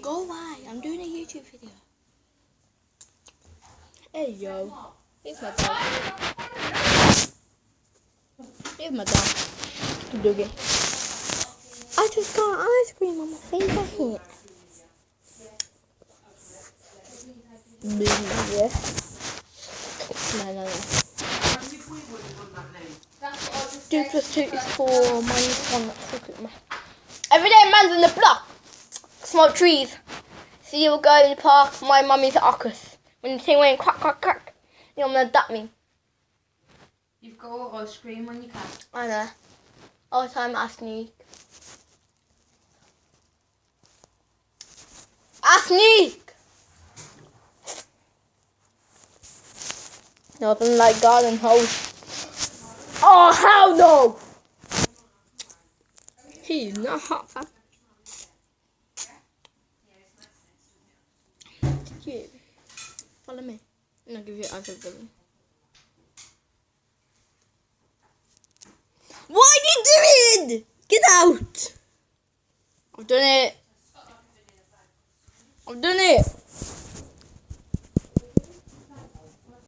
Go away. I'm doing a YouTube video. Hey yo. Here's my dog. Here's my dog. Duggy. I just got ice cream on my favourite hit. Yeah. No. 2 plus 2 is 4. Minus 1. Look at my. Every day man's in the block. Smoke trees. See you go in the park. My mummy's at Oculus. When the thing went crack, crack, crack. You're gonna duck me. You've got ice cream on your cat. I know. All the time I sneak. I sneak! Nothing like garden hose. Oh, hell no! He's not hot, fam. Yeah. Follow me. And I'll give you ice cream. What are you doing? Get out! I've done it.